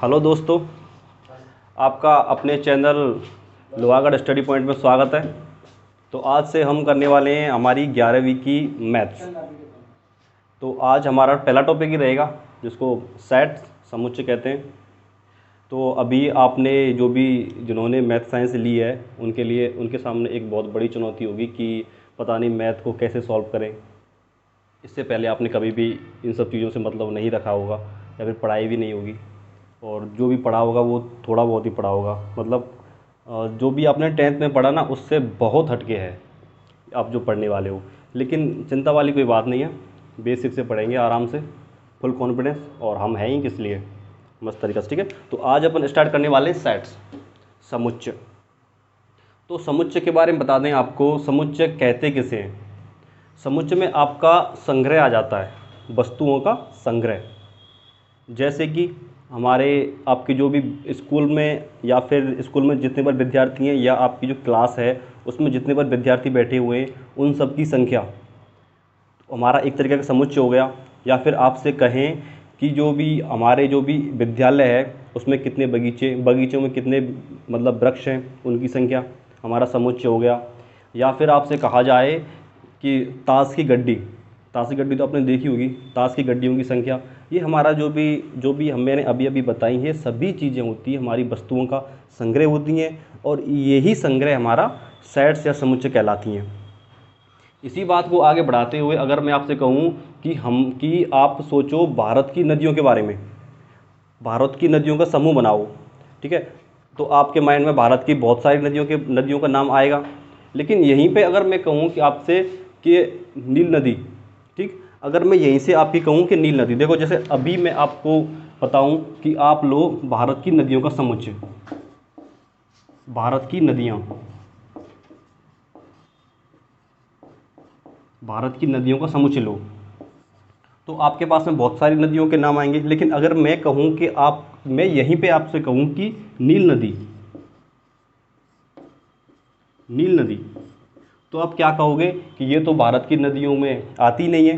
Hello दोस्तों, आपका अपने चैनल लोहागढ़ स्टडी पॉइंट में स्वागत है। तो आज से हम करने वाले हैं हमारी 11वीं की मैथ्स। तो आज हमारा पहला टॉपिक ही रहेगा जिसको सेट समुच्चय कहते हैं। तो अभी आपने जिन्होंने मैथ साइंस ली है उनके लिए उनके सामने एक बहुत बड़ी चुनौती होगी कि पता नहीं मैथ को कैसे सॉल्व करें। इससे पहले आपने कभी भी इन सब चीज़ों से मतलब नहीं रखा होगा या फिर पढ़ाई भी नहीं होगी, और जो भी पढ़ा होगा वो थोड़ा बहुत ही पढ़ा होगा। मतलब जो भी आपने 10th में पढ़ा ना उससे बहुत हटके है आप जो पढ़ने वाले हो। लेकिन चिंता वाली कोई बात नहीं है, बेसिक से पढ़ेंगे आराम से, फुल कॉन्फिडेंस, और हम हैं ही किस लिए, मस्त तरीक़े से। ठीक है, तो आज अपन स्टार्ट करने वाले हैं सेट्स, समुच्चय। तो समुच्चय के बारे में बता दें आपको, समुच्चय कहते किसे हैं। समुच्चय में आपका संग्रह आ जाता है, वस्तुओं का संग्रह। जैसे कि हमारे आपके जो भी स्कूल में या फिर स्कूल में जितने बार विद्यार्थी हैं या आपकी जो क्लास है उसमें जितने बार विद्यार्थी बैठे हुए हैं उन सब की संख्या हमारा एक तरीके का समुच्चय हो गया। या फिर आपसे कहें कि जो भी विद्यालय है उसमें कितने बगीचों में कितने मतलब वृक्ष हैं उनकी संख्या हमारा समुच्चय हो गया। या फिर आपसे कहा जाए कि ताश की गड्डी तो आपने देखी होगी, ताश की गड्डियों की संख्या। ये हमारा जो भी मैंने अभी अभी बताई है सभी चीज़ें होती हैं हमारी वस्तुओं का संग्रह होती हैं, और यही संग्रह हमारा सेट्स या समुच्चय कहलाती हैं। इसी बात को आगे बढ़ाते हुए अगर मैं आपसे कहूँ कि आप सोचो भारत की नदियों के बारे में, भारत की नदियों का समूह बनाओ, ठीक है, तो आपके माइंड में भारत की बहुत सारी नदियों का नाम आएगा। लेकिन यहीं पे अगर मैं कहूँ कि आपसे कि नील नदी, ठीक, अगर मैं यहीं से आपकी कहूँ कि नील नदी, देखो जैसे अभी मैं आपको बताऊँ कि आप लो भारत की नदियों का समुच्चय, भारत की नदियाँ, भारत की नदियों का समुच्चय लो, तो आपके पास में बहुत सारी नदियों के नाम आएंगे। लेकिन अगर मैं कहूँ कि मैं यहीं पे आपसे कहूँ कि नील नदी, तो आप क्या कहोगे कि ये तो भारत की नदियों में आती नहीं है।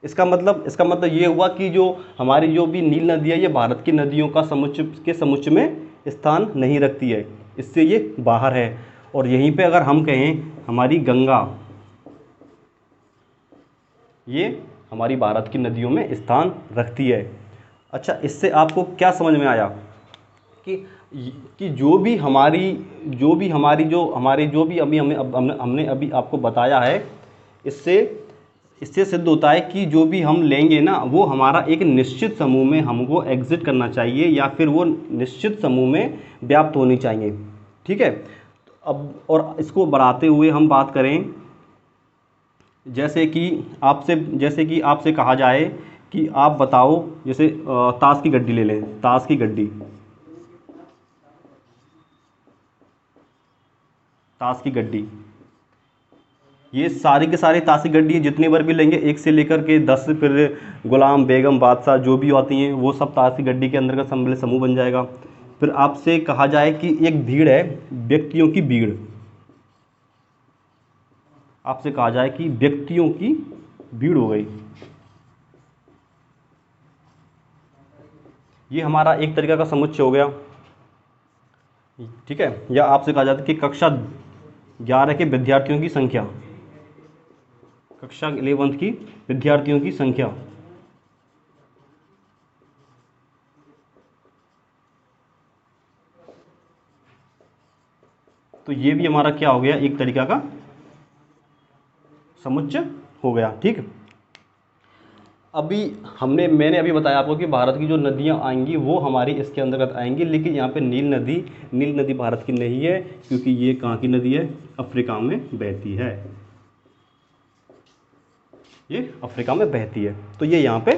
इसका मतलब ये हुआ कि जो हमारी जो भी नील नदी है ये भारत की नदियों का समुच्चय में स्थान नहीं रखती है, इससे ये बाहर है। और यहीं पे अगर हम कहें हमारी गंगा, ये हमारी भारत की नदियों में स्थान रखती है। अच्छा, इससे आपको क्या समझ में आया कि जो भी अभी हमने अभी आपको बताया है, इससे सिद्ध होता है कि जो भी हम लेंगे ना वो हमारा एक निश्चित समूह में हमको एग्जिट करना चाहिए या फिर वो निश्चित समूह में व्याप्त होनी चाहिए। ठीक है, अब और इसको बढ़ाते हुए हम बात करें, जैसे कि आपसे कहा जाए कि आप बताओ, जैसे ताश की गड्डी ले लें, ताश की गड्डी, ये सारी के सारी ताश की गड्डी जितनी बार भी लेंगे, एक से लेकर के 10, फिर गुलाम बेगम बादशाह जो भी आती हैं वो सब ताश की गड्डी के अंदर का समूह बन जाएगा। फिर आपसे कहा जाए कि एक भीड़ है, व्यक्तियों की भीड़, आपसे कहा जाए कि व्यक्तियों की भीड़ हो गई, ये हमारा एक तरीका का समुच्चय हो गया। ठीक है, या आपसे कहा जाता है कि कक्षा 11 के विद्यार्थियों की संख्या, कक्षा 11th की विद्यार्थियों की संख्या, तो ये भी हमारा क्या हो गया, एक तरीका का समुच्चय हो गया। ठीक, मैंने अभी बताया आपको कि भारत की जो नदियाँ आएंगी वो हमारी इसके अंतर्गत आएंगी। लेकिन यहाँ पे नील नदी भारत की नहीं है, क्योंकि ये कहाँ की नदी है, अफ्रीका में बहती है, ये अफ्रीका में बहती है, तो ये यहाँ पे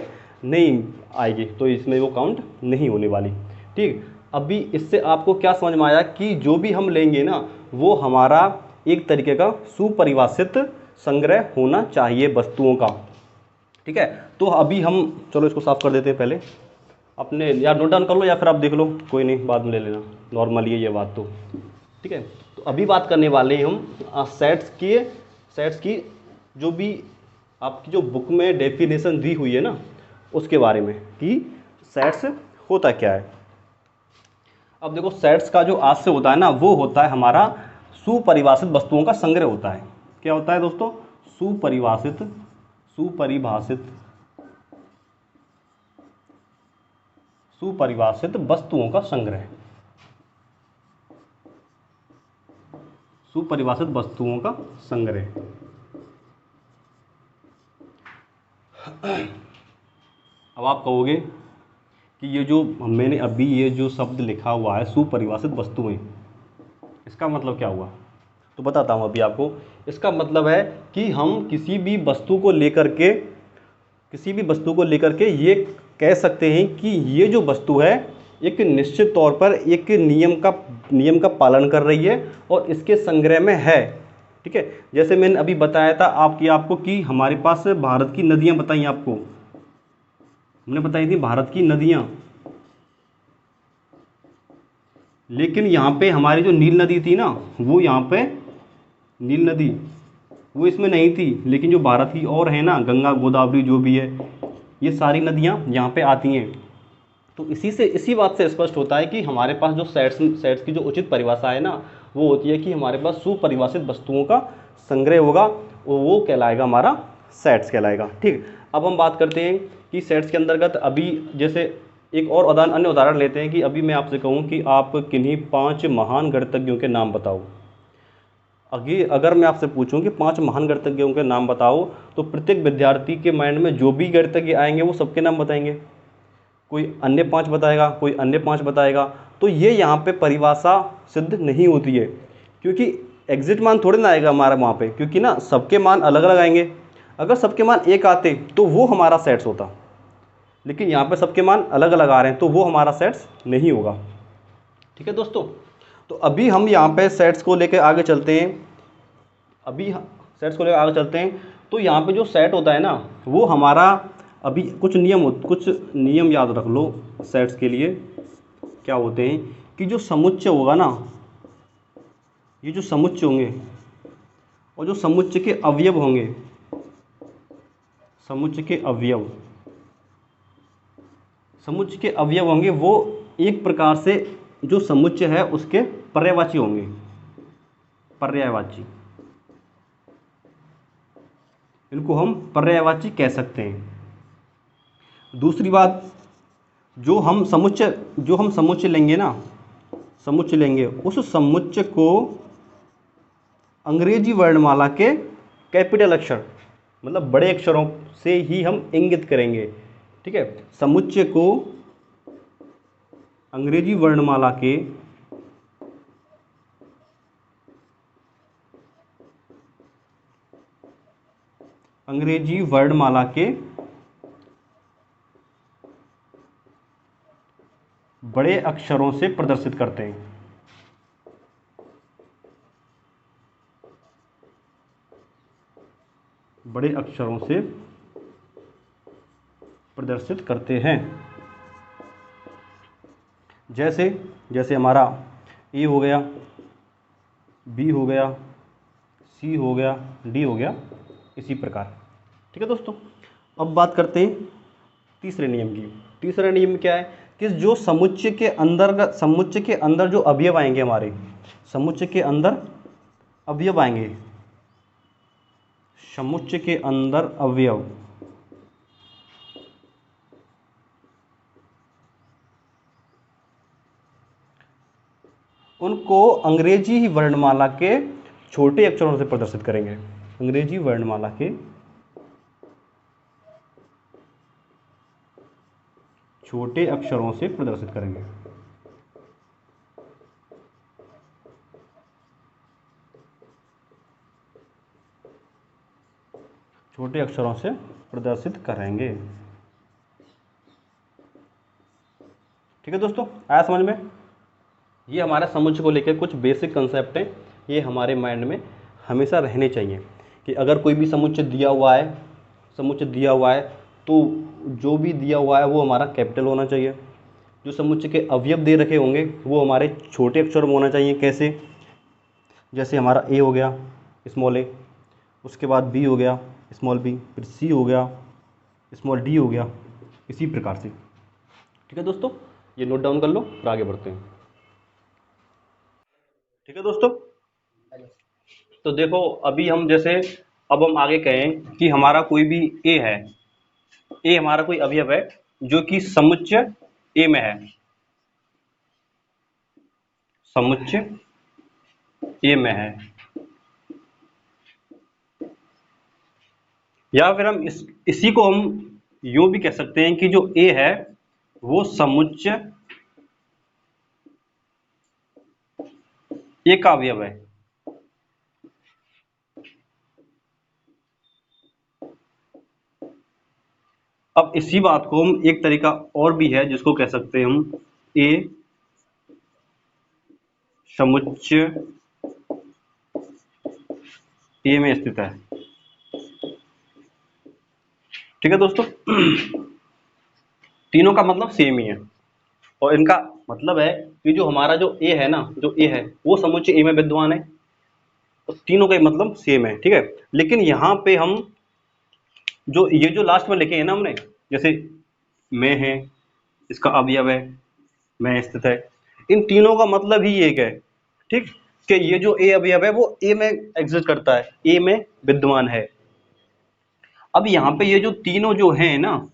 नहीं आएगी, तो इसमें वो काउंट नहीं होने वाली। ठीक, अभी इससे आपको क्या समझ में आया कि जो भी हम लेंगे ना वो हमारा एक तरीके का सुपरिभाषित संग्रह होना चाहिए वस्तुओं का। ठीक है, तो अभी हम चलो इसको साफ कर देते हैं पहले, अपने या नोट डाउन कर लो या फिर आप देख लो, कोई नहीं बाद में ले लेना, नॉर्मल ये बात तो। ठीक है, तो अभी बात करने वाले हैं हम सेट्स की जो भी आपकी जो बुक में डेफिनेशन दी हुई है ना उसके बारे में कि सेट्स होता क्या है। अब देखो सेट्स का जो आशय होता है ना, वो होता है हमारा सुपरिभाषित वस्तुओं का संग्रह होता है। क्या होता है दोस्तों? सुपरिभाषित वस्तुओं का संग्रह। सुपरिभाषित वस्तुओं का संग्रह। अब आप कहोगे कि ये जो मैंने अभी ये जो शब्द लिखा हुआ है सुपरिभाषित वस्तुएं, इसका मतलब क्या हुआ? तो बताता हूँ अभी आपको। इसका मतलब है कि हम किसी भी वस्तु को लेकर के ये कह सकते हैं कि ये जो वस्तु है एक निश्चित तौर पर एक नियम का पालन कर रही है और इसके संग्रह में है। ठीक है, जैसे मैंने अभी बताया था आपको कि हमारे पास भारत की नदियाँ बताई, आपको हमने बताई थी भारत की नदियाँ, लेकिन यहाँ पे हमारी जो नील नदी थी ना, वो यहाँ पे नील नदी वो इसमें नहीं थी, लेकिन जो भारत की और है ना, गंगा गोदावरी जो भी है, ये सारी नदियाँ यहाँ पे आती हैं। तो इसी बात से स्पष्ट होता है कि हमारे पास जो सेट्स की जो उचित परिभाषा है ना, वो होती है कि हमारे पास सुपरिभाषित वस्तुओं का संग्रह होगा, वो कहलाएगा हमारा सेट्स कहलाएगा। ठीक, अब हम बात करते हैं कि सेट्स के अंतर्गत अभी जैसे एक और अन्य उदाहरण लेते हैं कि अभी मैं आपसे कहूँ कि आप किन्हीं 5 महान गणितज्ञों के नाम बताओ। अगर मैं आपसे पूछूं कि 5 महान गणितज्ञों के नाम बताओ, तो प्रत्येक विद्यार्थी के माइंड में जो भी गणितज्ञ आएंगे वो सबके नाम बताएंगे। कोई अन्य 5 बताएगा, कोई अन्य 5 बताएगा। तो ये यहाँ पे परिभाषा सिद्ध नहीं होती है, क्योंकि एग्जिट मान थोड़े ना आएगा हमारा वहाँ पे, क्योंकि ना सबके मान अलग अलग आएंगे। अगर सबके मान एक आते तो वो हमारा सेट्स होता, लेकिन यहाँ पे सबके मान अलग अलग आ रहे हैं तो वो हमारा सेट्स नहीं होगा। ठीक है दोस्तों, तो अभी हम यहाँ पे सेट्स को लेकर आगे चलते हैं। तो यहाँ पे जो सेट होता है ना, वो हमारा अभी कुछ नियम याद रख लो सेट्स के लिए। क्या होते हैं कि जो समुच्चय होगा ना, ये जो समुच्चय होंगे और जो समुच्चय के अवयव होंगे, समुच्चय के अवयव होंगे, वो एक प्रकार से जो समुच्चय है उसके पर्यायवाची होंगे। इनको हम पर्यायवाची कह सकते हैं। दूसरी बात, जो हम समुच्चय लेंगे ना, उस समुच्चय को अंग्रेजी वर्णमाला के कैपिटल अक्षर, मतलब बड़े अक्षरों से ही हम इंगित करेंगे। ठीक है, समुच्चय को अंग्रेजी वर्णमाला के बड़े अक्षरों से प्रदर्शित करते हैं। बड़े अक्षरों से प्रदर्शित करते हैं। जैसे हमारा ए हो गया, बी हो गया, सी हो गया, डी हो गया, इसी प्रकार। ठीक है दोस्तों, अब बात करते हैं तीसरे नियम की। तीसरा नियम क्या है कि जो समुच्चय के अंदर जो अवयव आएंगे, हमारे समुच्चय के अंदर अवयव आएंगे, समुच्चय के अंदर अवयव, उनको अंग्रेजी वर्णमाला के छोटे अक्षरों से प्रदर्शित करेंगे। अंग्रेजी वर्णमाला के छोटे अक्षरों से प्रदर्शित करेंगे। छोटे अक्षरों से प्रदर्शित करेंगे। ठीक है दोस्तों, आया समझ में? ये हमारा समुच्चय को लेकर कुछ बेसिक कंसेप्ट हैं, ये हमारे माइंड में हमेशा रहने चाहिए कि अगर कोई भी समुच्चय दिया हुआ है तो जो भी दिया हुआ है वो हमारा कैपिटल होना चाहिए। जो समुच्चय के अवयव दे रखे होंगे वो हमारे छोटे अक्षर में होना चाहिए। कैसे? जैसे हमारा ए हो गया स्मॉल ए, उसके बाद बी हो गया स्मॉल बी, फिर सी हो गया स्मॉल डी हो गया, इसी प्रकार से। ठीक है दोस्तों, ये नोट डाउन कर लो, फिर आगे बढ़ते हैं। ठीक है दोस्तों। तो देखो अभी हम जैसे अब हम आगे कहें कि हमारा कोई भी ए है, ए हमारा कोई अवयव है जो कि समुच्चय ए में है, समुच्चय ए में है, या फिर हम इसी को हम यूं भी कह सकते हैं कि जो ए है वो समुच्चय ए का अवयव है। अब इसी बात को हम एक तरीका और भी है जिसको कह सकते हैं हम ए समुच्चय ए में स्थित है। ठीक है दोस्तों। तीनों का मतलब सेम ही है और इनका मतलब है कि जो हमारा जो ए है ना, जो ए है वो समुच्चय ए में विद्यमान है, तो तीनों का मतलब सेम है। ठीक है, लेकिन यहाँ पे हम जो ये जो लास्ट में लिखे हैं ना हमने, जैसे में है, इसका अवयव है, में स्थित है, इन तीनों का मतलब ही एक है। ठीक, कि ये जो ए अवयव है वो ए में एग्जिस्ट करता है, ए में विद्यमान है। अब यहाँ पे ये जो तीनों जो हैं ना,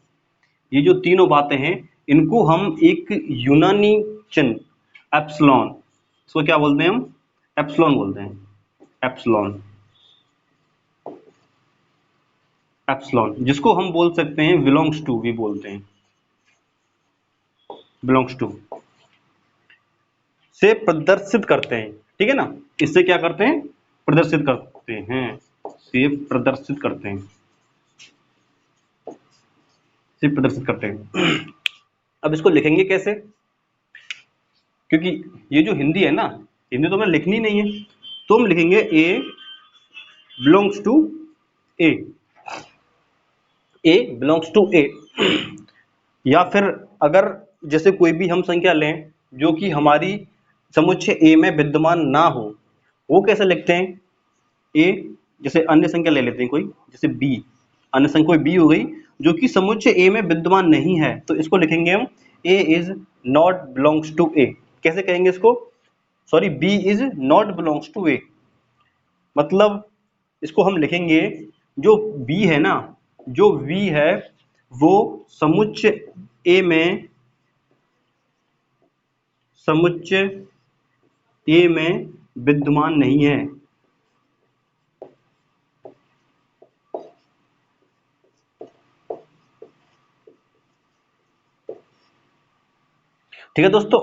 ये जो तीनों बातें हैं, इनको हम एक यूनानी चिन्ह एप्सिलॉन, इसको क्या बोलते हैं हम, एप्सिलॉन बोलते हैं, एप्सिलॉन, एप्सिलॉन, जिसको हम बोल सकते हैं बिलोंग्स टू भी बोलते हैं, बिलोंग्स टू से प्रदर्शित करते हैं। ठीक है ना, इससे क्या करते हैं, प्रदर्शित करते हैं, से प्रदर्शित करते हैं, से प्रदर्शित करते हैं। अब इसको लिखेंगे कैसे, क्योंकि ये जो हिंदी है ना, हिंदी तो हमें लिखनी नहीं है, तो हम लिखेंगे A belongs to A, A belongs to A. या फिर अगर जैसे कोई भी हम संख्या लें जो कि हमारी समुच्चय ए में विद्यमान ना हो, वो कैसे लिखते हैं, ए, जैसे अन्य संख्या ले लेते हैं कोई, जैसे बी, अन्य संख्या कोई बी हो गई जो कि समुच्चय ए में विद्यमान नहीं है, तो इसको लिखेंगे हम A is not belongs to A. कैसे कहेंगे इसको, sorry, B is not belongs to A, मतलब इसको हम लिखेंगे जो बी है ना, जो वी है वो समुच्चय ए में, समुच्चय ए में विद्यमान नहीं है। ठीक है दोस्तों।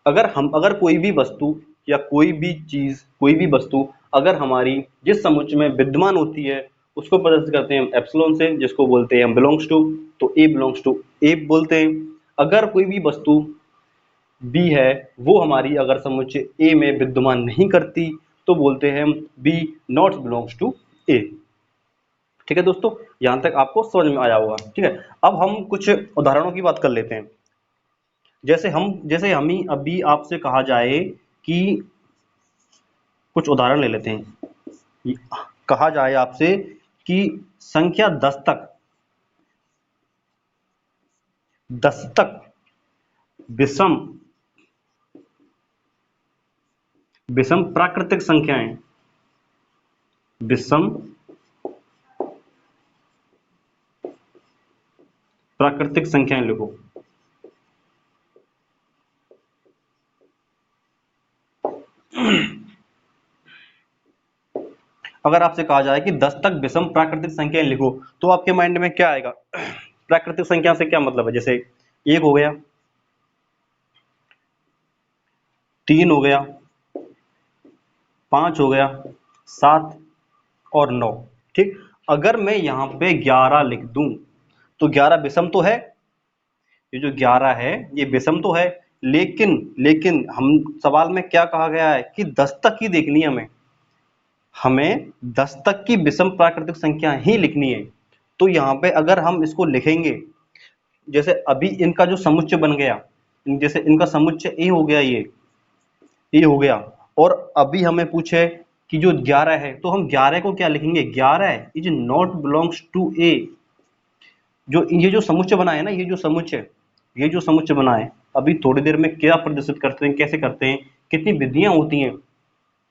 अगर कोई भी वस्तु या कोई भी चीज, कोई भी वस्तु अगर हमारी जिस समुच्चय में विद्यमान होती है उसको प्रदर्शित करते हैं हम एप्सिलॉन से, जिसको बोलते हैं हम बिलोंग्स टू, तो ए बिलोंग्स टू ए बोलते हैं। अगर कोई भी वस्तु बी है वो हमारी अगर समुच्चय ए में विद्यमान नहीं करती तो बोलते हैं हम बी नॉट बिलोंग्स टू ए। ठीक है दोस्तों, यहां तक आपको समझ में आया होगा। ठीक है, अब हम कुछ उदाहरणों की बात कर लेते हैं। जैसे हम ही अभी आपसे कहा जाए कि कुछ उदाहरण ले लेते हैं, कहा जाए आपसे कि संख्या 10 तक विषम विषम प्राकृतिक संख्याएं, विषम प्राकृतिक संख्याएं लिखो। अगर आपसे कहा जाए कि 10 तक विषम प्राकृतिक संख्याएं लिखो, तो आपके माइंड में क्या आएगा, प्राकृतिक संख्या से क्या मतलब है, जैसे 1 हो गया, 3 हो गया, 5 हो गया, 7 और 9। ठीक, अगर मैं यहाँ पे 11 लिख दूं तो 11 विषम तो है, ये जो 11 है ये विषम तो है, लेकिन हम सवाल में क्या कहा गया है कि 10 तक ही देखनी है हमें 10 तक की विषम प्राकृतिक संख्या ही लिखनी है। तो यहाँ पे अगर हम इसको लिखेंगे, जैसे अभी इनका जो समुच्चय बन गया, जैसे इनका समुच्चय ए हो गया, ये हो गया, और अभी हमें पूछे कि जो 11 है तो हम 11 को क्या लिखेंगे, 11 इज नॉट बिलोंग्स टू ए। जो ये जो समुच्चय बना है ना, ये जो समुच्चय बना है, अभी थोड़ी देर में क्या प्रदर्शित करते हैं, कैसे करते हैं कितनी विधियां होती हैं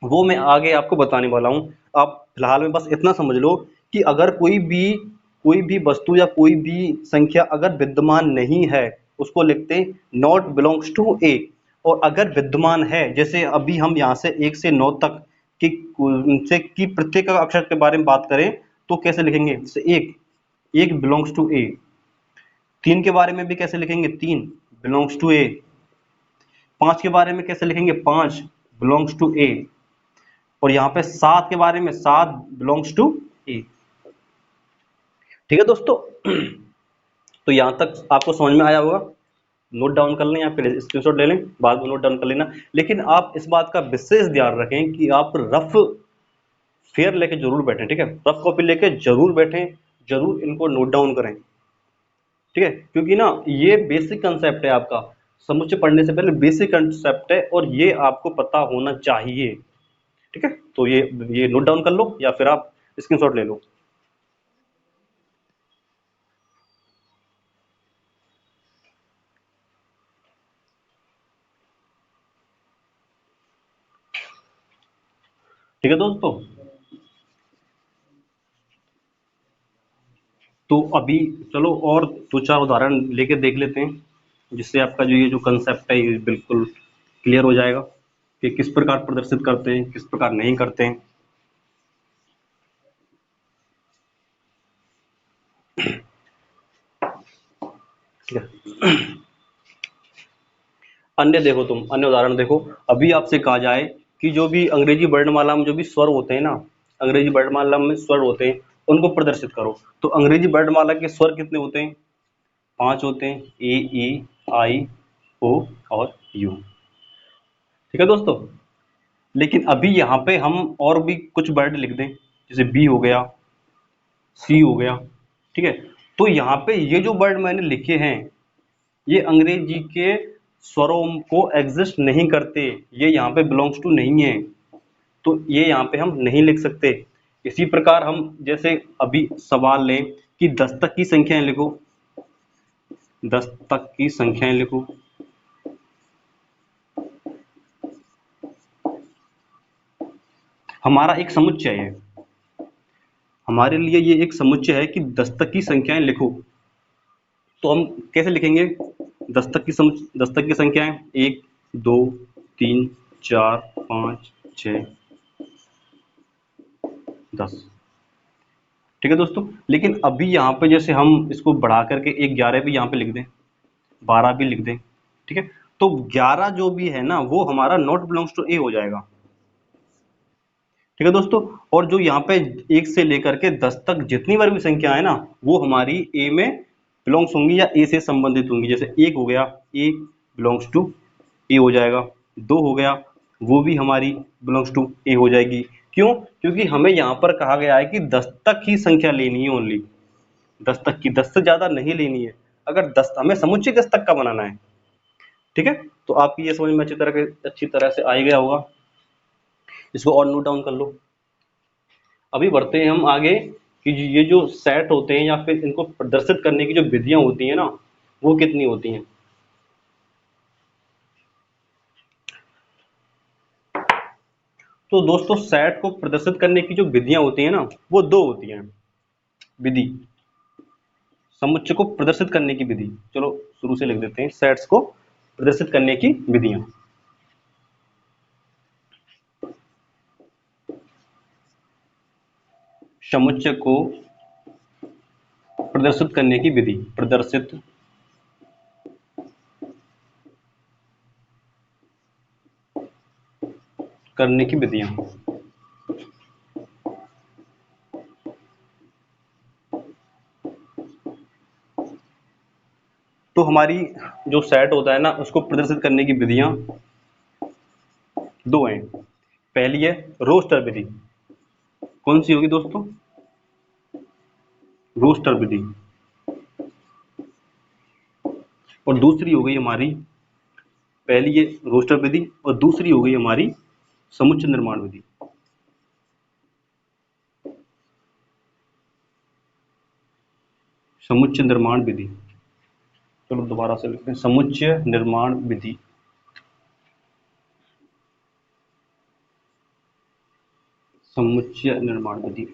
वो मैं आगे आपको बताने वाला हूँ। आप फिलहाल में बस इतना समझ लो कि अगर कोई भी वस्तु या कोई भी संख्या अगर विद्यमान नहीं है उसको लिखते हैं नॉट बिलोंग्स टू ए। और अगर विद्यमान है, जैसे अभी हम यहाँ से 1 से 9 तक की प्रत्येक अक्षर के बारे में बात करें तो कैसे लिखेंगे? जैसे एक बिलोंग्स टू ए। 3 के बारे में भी कैसे लिखेंगे? 3 बिलोंग्स टू ए। 5 के बारे में कैसे लिखेंगे? 5 बिलोंग्स टू ए। और यहाँ पे 7 के बारे में 7 बिलोंग्स टू ए। ठीक है दोस्तों, तो यहाँ तक आपको समझ में आया होगा। नोट डाउन कर लें या फिर स्क्रीनशॉट ले लें, बाद में नोट डाउन कर लेना। लेकिन आप इस बात का विशेष ध्यान रखें कि आप रफ फेयर लेके जरूर बैठें। ठीक है, रफ कॉपी लेके जरूर बैठें, जरूर इनको नोट डाउन करें। ठीक है, क्योंकि ना ये बेसिक कंसेप्ट है आपका, समुच्चय पढ़ने से पहले बेसिक कंसेप्ट है और ये आपको पता होना चाहिए। ठीक है, तो ये नोट डाउन कर लो या फिर आप स्क्रीनशॉट ले लो। ठीक है दोस्तों, तो अभी चलो और 2-4 उदाहरण लेके देख लेते हैं, जिससे आपका जो ये जो कंसेप्ट है ये बिल्कुल क्लियर हो जाएगा कि किस प्रकार प्रदर्शित करते हैं, किस प्रकार नहीं करते हैं। ठीक है, अन्य देखो, तुम अन्य उदाहरण देखो। अभी आपसे कहा जाए कि जो भी अंग्रेजी वर्णमाला में जो भी स्वर होते हैं ना, अंग्रेजी वर्णमाला में स्वर होते हैं उनको प्रदर्शित करो। तो अंग्रेजी वर्णमाला के स्वर कितने होते हैं? 5 होते हैं, ए, ई, आई, ओ और यू। ठीक है दोस्तों, लेकिन अभी यहाँ पे हम और भी कुछ वर्ड लिख दें, जैसे बी हो गया, सी हो गया। ठीक है, तो यहाँ पे ये जो वर्ड मैंने लिखे हैं ये अंग्रेजी के स्वरों को एग्जिस्ट नहीं करते, ये यहाँ पे बिलोंग्स टू नहीं है, तो ये यहाँ पे हम नहीं लिख सकते। इसी प्रकार हम जैसे अभी सवाल लें कि 10 तक की संख्याएं लिखो, 10 तक की संख्याएं लिखो। हमारा एक समुच्चय है, हमारे लिए ये एक समुच्चय है कि 10 तक की संख्याएं लिखो। तो हम कैसे लिखेंगे? 10 तक की संख्याएं 1, 2, 3, 4, 5, 6, 10। ठीक है दोस्तों, लेकिन अभी यहाँ पे जैसे हम इसको बढ़ा करके एक 11 भी यहाँ पे लिख दें, 12 भी लिख दें। ठीक है, तो 11 जो भी है ना वो हमारा नॉट बिलोंग्स टू ए हो जाएगा। ठीक है दोस्तों, और जो यहाँ पे 1 से लेकर के 10 तक जितनी बार भी संख्या है ना वो हमारी ए में बिलोंग्स होंगी या ए से संबंधित होंगी। जैसे 1 हो गया, ए बिलोंग्स टू ए हो जाएगा। 2 हो गया, वो भी हमारी बिलोंग्स टू ए हो जाएगी। क्यों? क्योंकि हमें यहाँ पर कहा गया है कि 10 तक ही संख्या लेनी है, ओनली 10 तक की, 10 से ज्यादा नहीं लेनी है। अगर 10 हमें समुच्चय 10 तक का बनाना है। ठीक है, तो आपकी ये समझ में अच्छी तरह से आ ही गया होगा। इसको और नोट डाउन कर लो। अभी बढ़ते हैं हम आगे कि ये जो सेट होते हैं या फिर इनको प्रदर्शित करने की जो विधियां होती हैं ना वो कितनी होती हैं। तो दोस्तों सेट को प्रदर्शित करने की जो विधियां होती हैं ना वो 2 होती हैं विधि। समुच्चय को प्रदर्शित करने की विधि, चलो शुरू से लिख देते हैं, सेट्स को प्रदर्शित करने की विधियां। समुच्चय को प्रदर्शित करने की विधि, प्रदर्शित करने की विधियां। तो हमारी जो सेट होता है ना उसको प्रदर्शित करने की विधियां 2 हैं। पहली है रोस्टर विधि। कौन सी होगी दोस्तों? रोस्टर विधि। और दूसरी हो गई हमारी, पहली है रोस्टर विधि और दूसरी हो गई हमारी समुच्चय निर्माण विधि। समुच्चय निर्माण विधि, चलो दोबारा से लिखते हैं, समुच्चय निर्माण विधि। समुच्चय निर्माण विधि।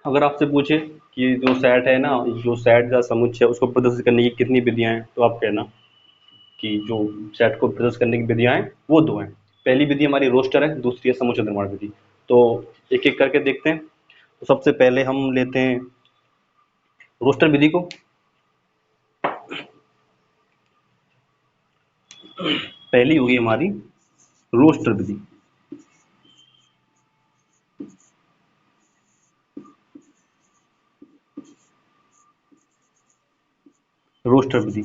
अगर आपसे पूछे कि जो सेट है ना, जो सेट का समुच्चय उसको प्रदर्शित करने की कितनी विधियां हैं, तो आप कहना कि जो सेट को प्रदर्शित करने की विधियां हैं वो दो हैं। पहली विधि हमारी रोस्टर है, दूसरी है समुच्चय निर्माण विधि। तो एक एक करके देखते हैं। तो सबसे पहले हम लेते हैं रोस्टर विधि को। पहली होगी हमारी रोस्टर विधि। रोस्टर विधि,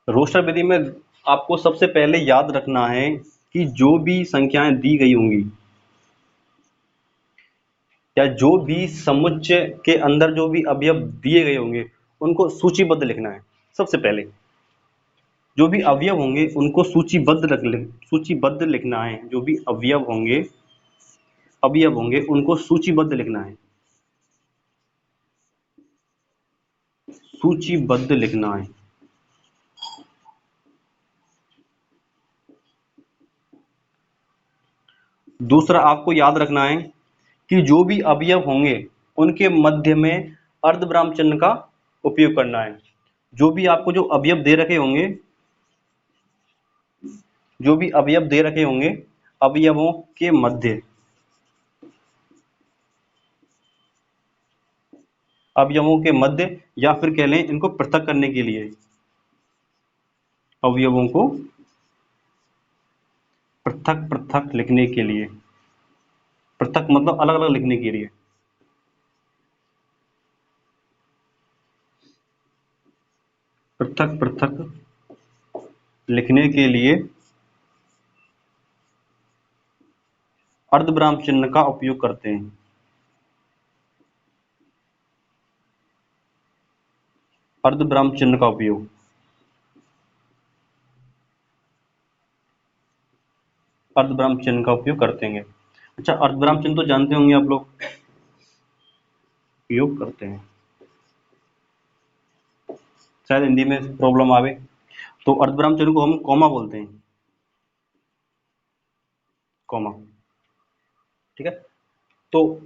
रोस्टर विधि में आपको सबसे पहले याद रखना है कि जो भी संख्याएं दी गई होंगी या जो भी समुच्चय के अंदर जो भी अवयव दिए गए होंगे उनको सूचीबद्ध लिखना है। सबसे पहले जो भी अवयव होंगे उनको सूचीबद्ध लिखना है। जो भी अवयव होंगे उनको सूचीबद्ध लिखना है। सूचीबद्ध लिखना है। दूसरा आपको याद रखना है कि जो भी अवयव होंगे उनके मध्य में अर्धविराम चिन्ह का उपयोग करना है। जो भी आपको जो अवयव दे रखे होंगे, जो भी अवयव दे रखे होंगे, अवयवों के मध्य, अवयवों के मध्य या फिर कह लें इनको पृथक करने के लिए, अवयवों को पृथक पृथक लिखने के लिए, पृथक मतलब अलग अलग लिखने के लिए, पृथक पृथक लिखने के लिए अर्धविराम चिन्ह का उपयोग करते हैं। अर्धविराम चिन्ह का उपयोग, अर्धविराम चिन्ह का उपयोग करते हैं। अच्छा, अर्धविराम चिन्ह तो जानते होंगे आप लोग, उपयोग करते हैं। शायद हिंदी में प्रॉब्लम आवे तो अर्धविराम चिन्ह को हम कॉमा बोलते हैं, कॉमा। ठीक है, तो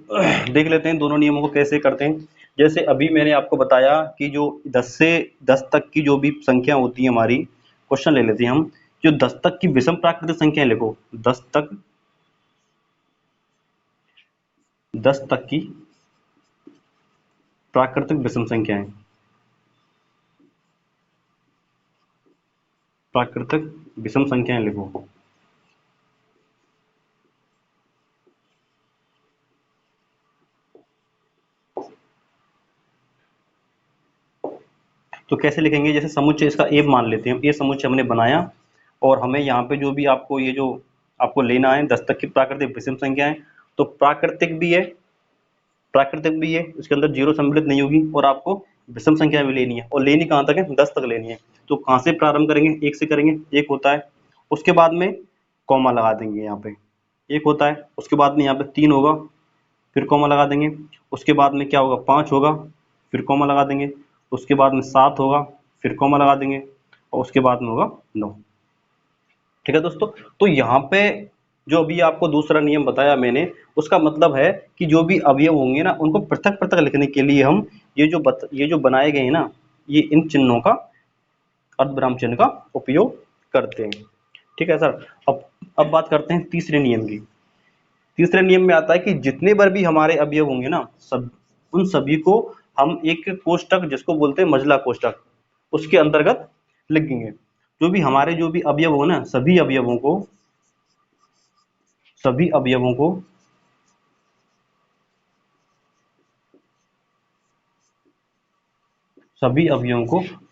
देख लेते हैं दोनों नियमों को कैसे करते हैं। जैसे अभी मैंने आपको बताया कि जो 10 से 10 तक की जो भी संख्या होती है हमारी, क्वेश्चन ले लेते हैं हम। जो 10 तक की विषम प्राकृतिक संख्याएं लिखो, 10 तक की प्राकृतिक विषम संख्याएं, प्राकृतिक विषम संख्याएं लिखो। तो कैसे लिखेंगे, जैसे समुच्चय इसका ए मान लेते हैं हम, ये समुच्चय हमने बनाया और हमें यहाँ पे जो भी आपको ये जो आपको लेना है 10 तक की प्राकृतिक विषम संख्या है, तो प्राकृतिक भी है, प्राकृतिक भी है, इसके अंदर जीरो सम्मिलित नहीं होगी, और आपको विषम संख्या भी लेनी है, और लेनी कहाँ तक है, 10 तक लेनी है। तो कहाँ से प्रारंभ करेंगे, एक से करेंगे, एक होता है, उसके बाद में कॉमा लगा देंगे यहाँ पे, एक होता है, उसके बाद में यहाँ पे 3 होगा, फिर कॉमा लगा देंगे, उसके बाद में क्या होगा, 5 होगा, फिर कॉमा लगा देंगे, उसके बाद में 7 होगा, फिर कॉमा लगा देंगे, और उसके बाद में होगा 9। ठीक है दोस्तों, तो यहाँ पे जो अभी आपको दूसरा नियम बताया मैंने, उसका मतलब है कि जो भी अवयव होंगे ना उनको पृथक पृथक लिखने के लिए हम ये जो बनाए गए हैं ना, ये इन चिन्हों का, अर्धविराम चिन्ह का उपयोग करते हैं। ठीक है सर। अब बात करते हैं तीसरे नियम की। तीसरे नियम में आता है कि जितने बार भी हमारे अवयव होंगे ना, उन सभी को हम एक कोष्टक, जिसको बोलते हैं मझला कोष्टक, उसके अंतर्गत लिखेंगे। जो भी हमारे जो भी अवयव हो ना, सभी अवयवों को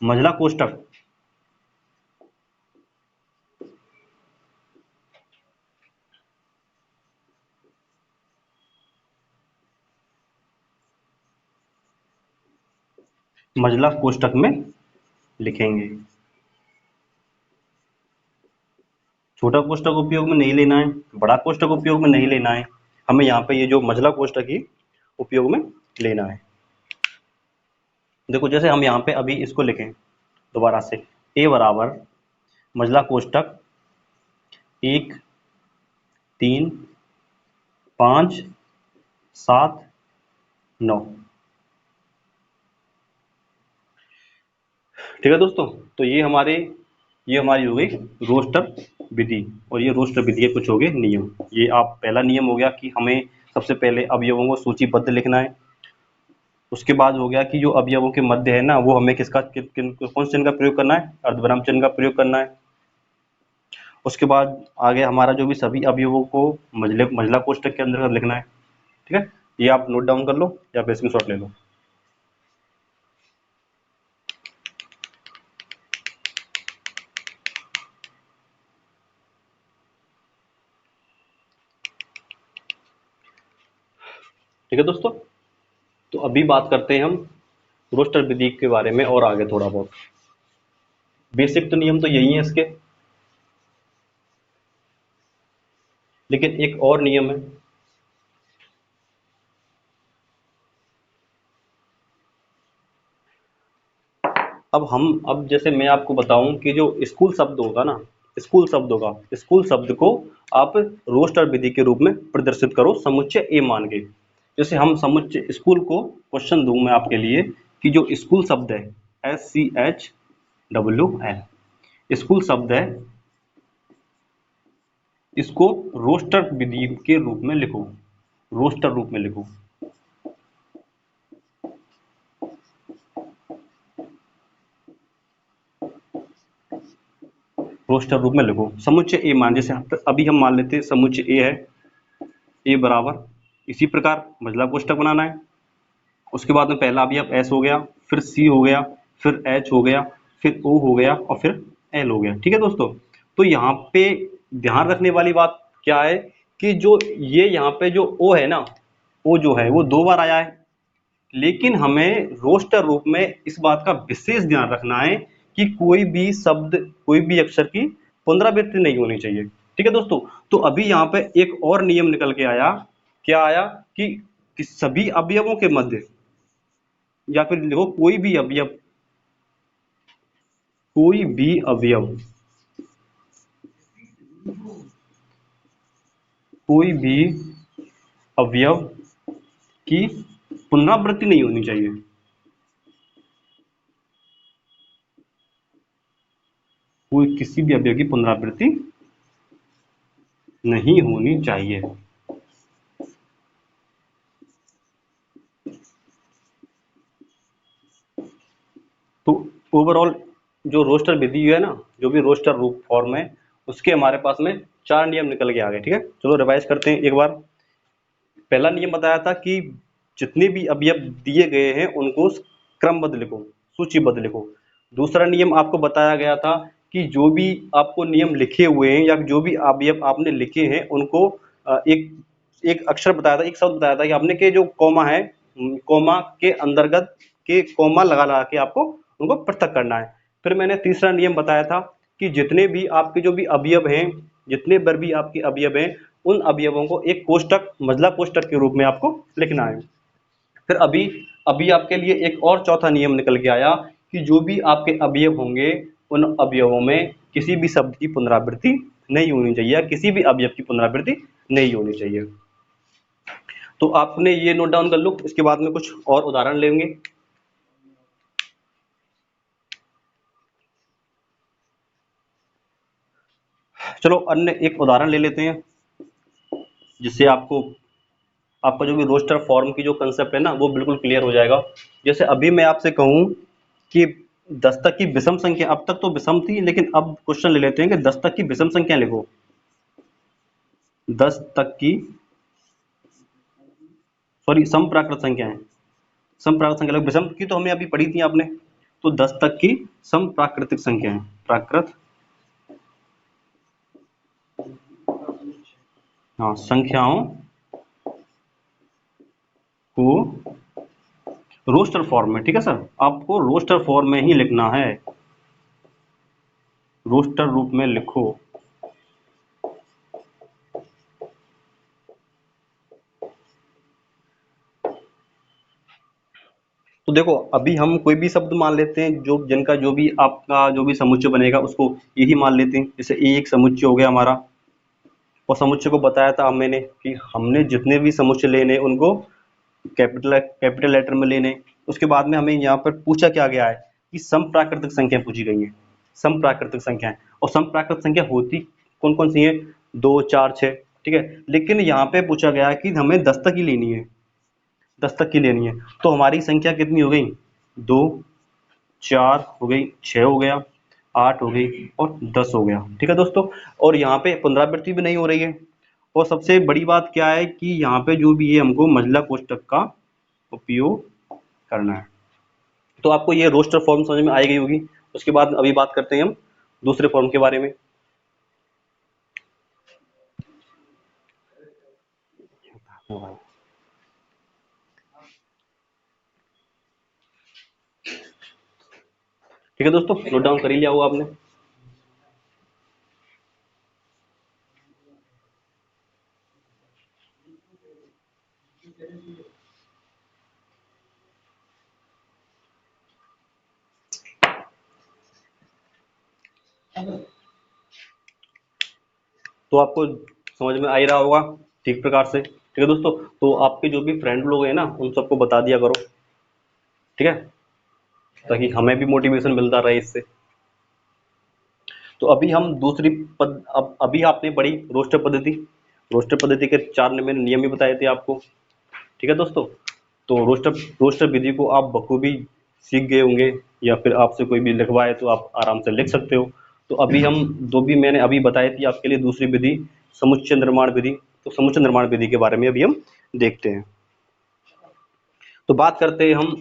मझला कोष्टक, मझला कोष्टक में लिखेंगे। छोटा कोष्टक उपयोग में नहीं लेना है, बड़ा कोष्टक उपयोग में नहीं लेना है, हमें यहाँ पे ये जो मझला कोष्टक ही उपयोग में लेना है। देखो जैसे हम यहाँ पे अभी इसको लिखें, दोबारा से ए बराबर मझला कोष्टक 1 3 5 7 9। ठीक है दोस्तों, तो ये हमारी हो गई रोस्टर विधि, और ये रोस्टर विधि के कुछ हो गए नियम। ये आप पहला नियम हो गया कि हमें सबसे पहले अवयवों को सूचीबद्ध लिखना है। उसके बाद हो गया कि जो अवयवों के मध्य है ना, वो हमें कौन चिन्ह का प्रयोग करना है, अर्धविराम चिन्ह का प्रयोग करना है। उसके बाद आगे हमारा जो भी सभी अवयवों को मझला कोष्टक के अंदर लिखना है। ठीक है, ये आप नोट डाउन कर लो या फिर स्क्रीनशॉट ले लो। ठीक है दोस्तों, तो अभी बात करते हैं हम रोस्टर विधि के बारे में और आगे थोड़ा बहुत। बेसिक तो नियम तो यही है इसके, लेकिन एक और नियम है। अब जैसे मैं आपको बताऊं कि जो स्कूल शब्द होगा ना, स्कूल शब्द को आप रोस्टर विधि के रूप में प्रदर्शित करो समुच्चय ए मान के। जैसे हम समुच्चय स्कूल को क्वेश्चन दूं मैं आपके लिए कि जो स्कूल शब्द है SCHWL, स्कूल शब्द है, इसको रोस्टर विधि के रूप में लिखो, रोस्टर रूप में लिखो। रोस्टर रूप में लिखो समुच्चय ए मान। जैसे अभी हम मान लेते हैं समुच्चय ए है, ए बराबर इसी प्रकार मझला कोष्टक बनाना है। उसके बाद में पहला अभी अब एस हो गया, फिर सी हो गया, फिर एच हो गया, फिर ओ हो गया और फिर एल हो गया। ठीक है दोस्तों, तो यहाँ पे ध्यान रखने वाली बात क्या है कि जो ये यहाँ पे जो ओ है ना, ओ जो है वो 2 बार आया है, लेकिन हमें रोस्टर रूप में इस बात का विशेष ध्यान रखना है कि कोई भी शब्द, कोई भी अक्षर की पुनरावृत्ति नहीं होनी चाहिए। ठीक है दोस्तों, तो अभी यहाँ पे एक और नियम निकल के आया। क्या आया कि सभी अवयवों के मध्य, या फिर देखो कोई भी अवयव, कोई भी अवयव, कोई भी अवयव की पुनरावृत्ति नहीं होनी चाहिए। कोई किसी भी अवयव की पुनरावृत्ति नहीं होनी चाहिए। तो ओवरऑल जो रोस्टर विधि है ना, जो भी रोस्टर रूप फॉर्म है, उसके हमारे पास में 4 नियम निकल के आ गए। ठीक है, चलो रिवाइज करते हैं एक बार। पहला नियम बताया था कि जितने भी अवयव दिए गए हैं उनको क्रमबद्ध लिखो, सूचीबद्ध लिखो। दूसरा नियम आपको बताया गया था कि जो भी आपको नियम लिखे हुए हैं या जो भी अवयव आपने लिखे हैं उनको एक एक अक्षर बताया था, एक शब्द बताया था कि आपने के जो कॉमा है, कॉमा के अंतर्गत के कॉमा लगा लगा के आपको उनको पृथक करना है। फिर मैंने तीसरा नियम बताया था कि जितने भी आपके जो भी अवयव हैं, जितने बार भी आपके अवयव हैं, उन अवयवों को एक कोष्टक, मझला कोष्टक के रूप में आपको लिखना है। फिर अभी अभी आपके लिए एक और चौथा नियम निकल के आया कि जो भी आपके अवयव होंगे उन अवयवों में किसी भी शब्द की पुनरावृत्ति नहीं होनी चाहिए, या किसी भी अवयव की पुनरावृत्ति नहीं होनी चाहिए। तो आपने ये नोट डाउन कर लो, इसके बाद में कुछ और उदाहरण लेंगे। चलो अन्य एक उदाहरण ले लेते हैं, जिससे आपको आपका जो भी रोस्टर फॉर्म की जो कंसेप्ट है ना वो बिल्कुल क्लियर हो जाएगा। जैसे अभी मैं आपसे कहूं कि 10 तक की विषम संख्या, अब तक तो विषम थी लेकिन अब क्वेश्चन ले लेते हैं कि 10 तक की विषम संख्या लिखो। 10 तक की, सॉरी, सम प्राकृत संख्या है, सम प्राकृत संख्या लिखो। विषम की तो हमने अभी पढ़ी थी आपने, तो 10 तक की सम प्राकृतिक संख्या है, प्राकृत, हाँ, संख्याओं को रोस्टर फॉर्म में। ठीक है सर, आपको रोस्टर फॉर्म में ही लिखना है, रोस्टर रूप में लिखो। तो देखो अभी हम कोई भी शब्द मान लेते हैं जो जिनका जो भी आपका जो भी समुच्चय बनेगा उसको यही मान लेते हैं। जैसे ए एक समुच्चय हो गया हमारा, और समुच्चय को बताया था मैंने कि हमने जितने भी समुच्चय लेने उनको कैपिटल कैपिटल लेटर में लेने। उसके बाद में हमें यहाँ पर पूछा क्या गया है कि सम प्राकृतिक संख्या पूछी गई है, सम प्राकृतिक संख्याएं। और सम प्राकृतिक संख्या होती कौन कौन सी है, 2 4 6, ठीक है। लेकिन यहाँ पे पूछा गया है कि हमें 10 तक ही लेनी है, 10 तक की लेनी है। तो हमारी संख्या कितनी हो गई, 2 4 हो गई, 6 हो गया, 8 हो गई और 10 हो गया, ठीक है दोस्तों। और यहाँ पे पुनरावृत्ति भी नहीं हो रही है। और सबसे बड़ी बात क्या है कि यहाँ पे जो भी है हमको मंझला कोष्ठक का उपयोग करना है। तो आपको ये रोस्टर फॉर्म समझ में आई गई होगी। उसके बाद अभी बात करते हैं हम दूसरे फॉर्म के बारे में। ठीक है दोस्तों, नोट डाउन कर ही लिया होगा आपने। तो आपको समझ में आ ही रहा होगा ठीक प्रकार से, ठीक है दोस्तों। तो आपके जो भी फ्रेंड लोग हैं ना उन सबको बता दिया करो, ठीक है, ताकि हमें भी मोटिवेशन मिलता रहे इससे। तो अभी हम दूसरी अभी आपने पढ़ी रोस्टर पद्धति। रोस्टर पद्धति के 4 मैंने नियम भी बताए थे आपको, ठीक है दोस्तों। तो रोस्टर रोस्टर विधि को आप बखूबी सीख गए होंगे, या फिर आपसे कोई भी लिखवाए तो आप आराम से लिख सकते हो। तो अभी हम दो भी मैंने अभी बताई थी आपके लिए दूसरी विधि, समुच्चय निर्माण विधि। तो समुच्चय निर्माण विधि के बारे में अभी हम देखते हैं। तो बात करते हैं हम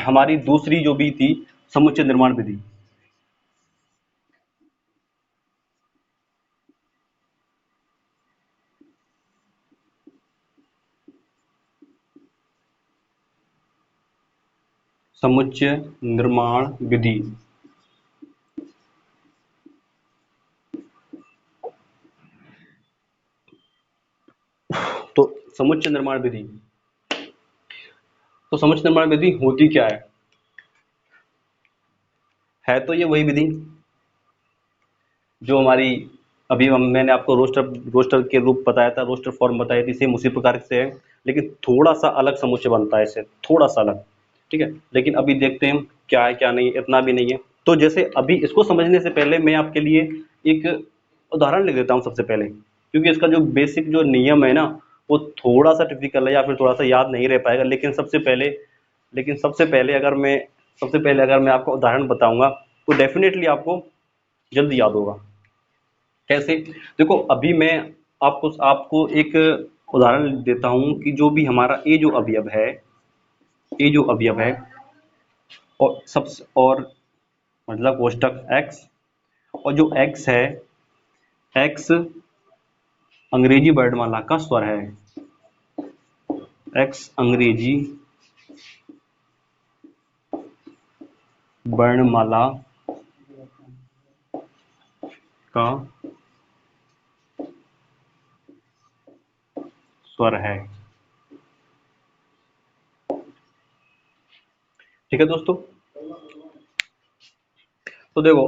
हमारी दूसरी जो भी थी समुच्चय निर्माण विधि। समुच्चय निर्माण विधि। तो समुच्चय निर्माण विधि, तो समुच्चय निर्माण विधि होती क्या है तो ये वही विधि जो हमारी अभी मैंने आपको रोस्टर रोस्टर के रूप बताया था, रोस्टर फॉर्म बताई थी, सेम उसी प्रकार से है, लेकिन थोड़ा सा अलग समुच्चय बनता है इससे, थोड़ा सा अलग, ठीक है। लेकिन अभी देखते हैं क्या है क्या नहीं, इतना भी नहीं है। तो जैसे अभी इसको समझने से पहले मैं आपके लिए एक उदाहरण लिख देता हूँ सबसे पहले, क्योंकि इसका जो बेसिक जो नियम है ना वो थोड़ा सा टिपिकल है या फिर थोड़ा सा याद नहीं रह पाएगा। लेकिन सबसे पहले अगर मैं आपको उदाहरण बताऊंगा तो डेफिनेटली आपको जल्दी याद होगा। कैसे, देखो अभी मैं आपको आपको एक उदाहरण देता हूं कि जो भी हमारा ये जो अवयव है, ये जो अवयव है और सबसे और मतलब कोष्टक x, और जो x है, x अंग्रेजी वर्णमाला का स्वर है, x अंग्रेजी वर्णमाला का स्वर है, ठीक है दोस्तों। तो देखो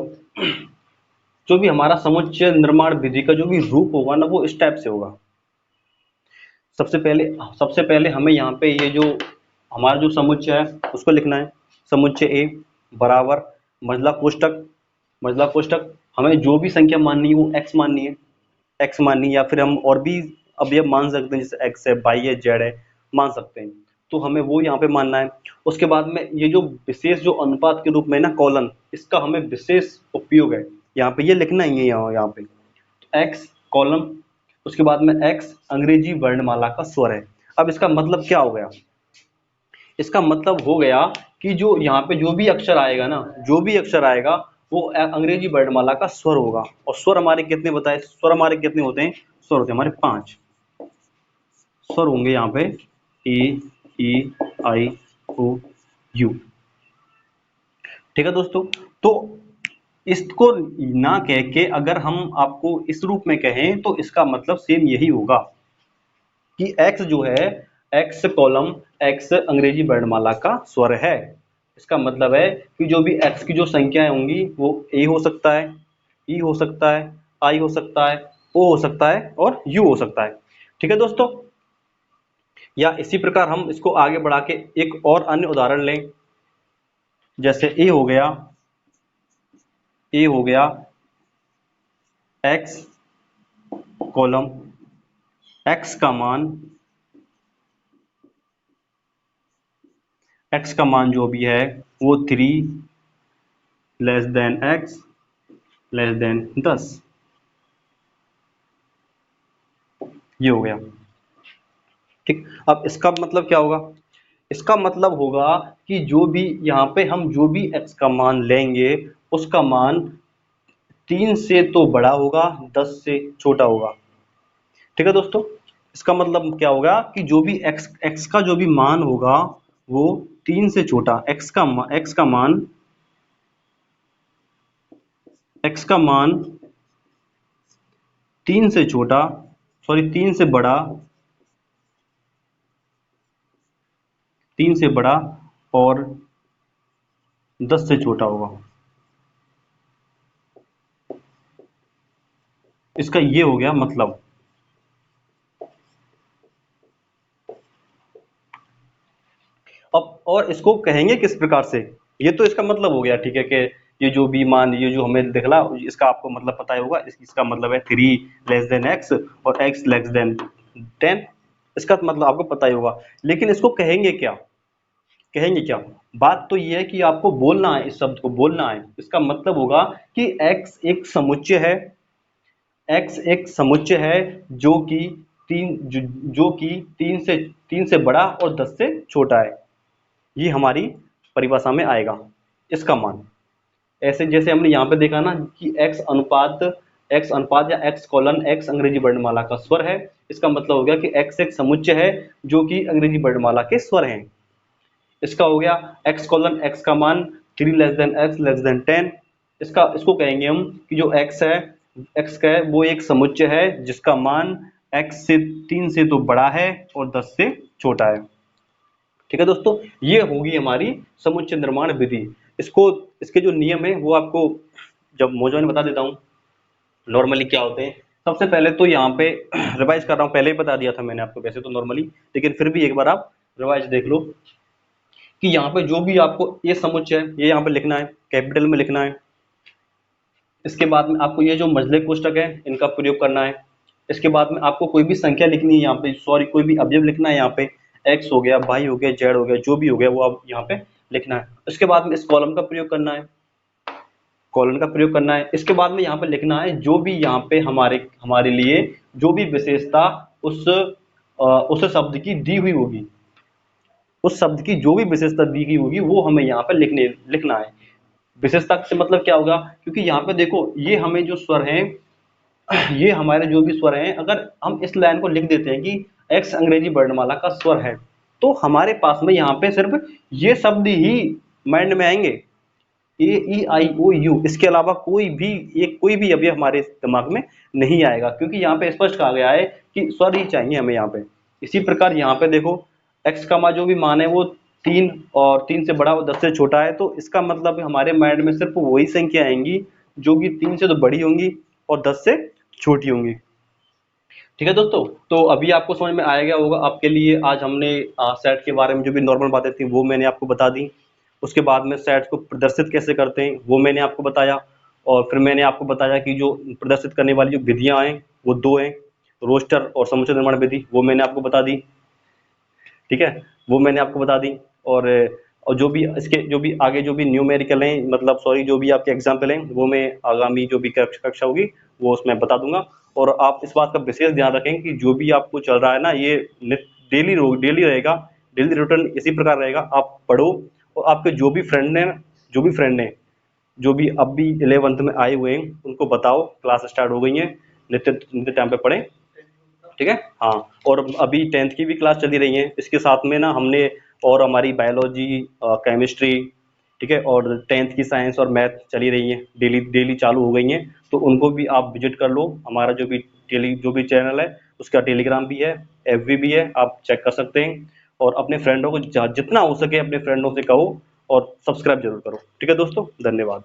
जो भी हमारा समुच्चय निर्माण विधि का जो भी रूप होगा ना वो इस टाइप से होगा। सबसे पहले हमें यहाँ पे ये जो हमारा जो समुच्चय है उसको लिखना है। समुच्चय ए बराबर मझला कोष्टक हमें जो भी संख्या माननी है वो x माननी है, x माननी है, या फिर हम और भी अवयव मान सकते हैं, जैसे x है, y है, z है, मान सकते हैं। तो हमें वो यहाँ पे मानना है। उसके बाद में ये जो विशेष जो अनुपात के रूप में ना कॉलन, इसका हमें विशेष उपयोग है, यहाँ पे ये लिखना ही है, यहाँ पे x कॉलम, उसके बाद में x अंग्रेजी वर्णमाला का स्वर है। अब इसका मतलब क्या हो गया, इसका मतलब हो गया कि जो यहाँ पे जो भी अक्षर आएगा ना, जो भी अक्षर आएगा वो अंग्रेजी वर्णमाला का स्वर होगा। और स्वर हमारे कितने बताए, स्वर हमारे कितने होते हैं, स्वर होते हैं हमारे 5 स्वर होंगे यहाँ पे, ए ई आई ओ यू, ठीक है दोस्तों। तो इसको ना कह के अगर हम आपको इस रूप में कहें तो इसका मतलब सेम यही होगा कि x जो है, एक्स कॉलम एक्स अंग्रेजी वर्णमाला का स्वर है। इसका मतलब है कि जो भी एक्स की जो संख्याएं होंगी वो ए हो सकता है, ई हो सकता है, आई हो सकता है, ओ हो सकता है और यू हो सकता है। ठीक है दोस्तों, या इसी प्रकार हम इसको आगे बढ़ा के एक और अन्य उदाहरण लें। जैसे ए हो गया एक्स कॉलम एक्स का मान जो भी है वो 3 less than x less than 10, ये हो गया। ठीक, अब इसका मतलब क्या होगा? इसका मतलब होगा कि जो भी यहाँ पे हम जो भी x का मान लेंगे उसका मान 3 से तो बड़ा होगा, 10 से छोटा होगा। ठीक है दोस्तों, इसका मतलब क्या होगा कि जो भी x का जो भी मान होगा वो 3 से छोटा, x का मान 3 से छोटा, सॉरी 3 से बड़ा, 3 से बड़ा और 10 से छोटा होगा। इसका ये हो गया मतलब। अब और इसको कहेंगे किस प्रकार से, ये तो इसका मतलब हो गया। ठीक है कि ये जो भी मान, ये जो हमें दिखला, इसका आपको मतलब पता ही होगा। इसका मतलब है 3 लेस देन एक्स और x लेस देन 10, इसका मतलब आपको पता ही होगा। लेकिन इसको कहेंगे क्या, बात तो ये है कि आपको बोलना है, इस शब्द को बोलना है। इसका मतलब होगा कि x एक समुच्चय है, जो कि जो कि 3 से बड़ा और 10 से छोटा है। ये हमारी परिभाषा में आएगा इसका मान। ऐसे जैसे हमने यहाँ पे देखा ना कि x अनुपात या x कॉलन x अंग्रेजी वर्णमाला का स्वर है। इसका मतलब हो गया कि x एक समुच्चय है जो कि अंग्रेजी वर्णमाला के स्वर हैं। इसका हो गया x कॉलन x का मान 3 less than x less than 10। इसको कहेंगे हम कि जो x का है वो एक समुच्चय है जिसका मान x से 3 से तो बड़ा है और 10 से छोटा है। ठीक है दोस्तों, ये होगी हमारी समुच्चय निर्माण विधि। इसके जो नियम है वो आपको जब मौजूद में बता देता हूँ। नॉर्मली क्या होते हैं, सबसे पहले तो यहाँ पे रिवाइज कर रहा हूँ, पहले ही बता दिया था मैंने आपको वैसे तो नॉर्मली, लेकिन फिर भी एक बार आप रिवाइज देख लो कि यहाँ पे जो भी आपको ये समुच्चय है ये यहाँ पे लिखना है, कैपिटल में लिखना है। इसके बाद में आपको ये जो मझले कोष्ठक है इनका प्रयोग करना है। इसके बाद में आपको कोई भी संख्या लिखनी है यहाँ पे, सॉरी कोई भी अवयव लिखना है यहाँ पे, x हो गया, y हो गया, z हो गया, जो भी हो गया वो आप यहाँ पे लिखना है। इसके बाद में इस कॉलम का प्रयोग करना है, इसके बाद में यहाँ पे लिखना है जो भी यहाँ पे हमारे लिए जो भी विशेषता उस शब्द की दी हुई होगी, उस शब्द की जो भी विशेषता दी गई होगी वो हमें यहाँ पे लिखना है। विशेषता से मतलब क्या होगा, क्योंकि यहाँ पे देखो ये हमें जो स्वर हैं, ये हमारे जो भी स्वर हैं, अगर हम इस लाइन को लिख देते हैं कि x अंग्रेजी वर्णमाला का स्वर है तो हमारे पास में यहाँ पे सिर्फ ये शब्द ही माइंड में आएंगे, ए ई आई ओ यू। इसके अलावा कोई भी अवयव हमारे दिमाग में नहीं आएगा, क्योंकि यहाँ पे स्पष्ट कहा गया है कि स्वर ही चाहिए हमें यहाँ पे। इसी प्रकार यहाँ पे देखो x का जो भी मान है वो 3 और 3 से बड़ा और 10 से छोटा है, तो इसका मतलब हमारे माइंड में सिर्फ वही संख्या आएंगी जो कि 3 से तो बड़ी होंगी और 10 से छोटी होंगी। ठीक है दोस्तों, तो अभी आपको समझ में आ गया होगा। आपके लिए आज हमने सेट के बारे में जो भी नॉर्मल बातें थी वो मैंने आपको बता दी। उसके बाद में सेट को प्रदर्शित कैसे करते हैं वो मैंने आपको बताया, और फिर मैंने आपको बताया कि जो प्रदर्शित करने वाली जो विधियां हैं वो 2 हैं, रोस्टर और समुच्चय निर्माण विधि, वो मैंने आपको बता दी। ठीक है, वो मैंने आपको बता दी। और जो भी इसके जो भी आगे जो भी न्यूमेरिकल हैं, मतलब सॉरी जो भी आपके एग्जाम्पल हैं वो मैं आगामी जो भी कक्षा होगी वो उसमें बता दूंगा। और आप इस बात का विशेष ध्यान रखें कि जो भी आपको चल रहा है ना ये डेली रहेगा, डेली रूटीन इसी प्रकार रहेगा। आप पढ़ो और आपके जो भी फ्रेंड हैं जो भी अब भी 11th में आए हुए हैं उनको बताओ क्लास स्टार्ट हो गई है, नित्य नित्य टाइम पे पढ़ें। ठीक है, हाँ। और अभी 10th की भी क्लास चली रही है, इसके साथ में ना हमने और हमारी बायोलॉजी, केमिस्ट्री, ठीक है, और 10th की साइंस और मैथ चली रही है, डेली डेली चालू हो गई हैं, तो उनको भी आप विजिट कर लो। हमारा जो भी जो भी चैनल है उसका टेलीग्राम भी है, FB भी है, आप चेक कर सकते हैं। और अपने फ्रेंडों को जितना हो सके अपने फ्रेंडों से कहो और सब्सक्राइब जरूर करो। ठीक है दोस्तों, धन्यवाद।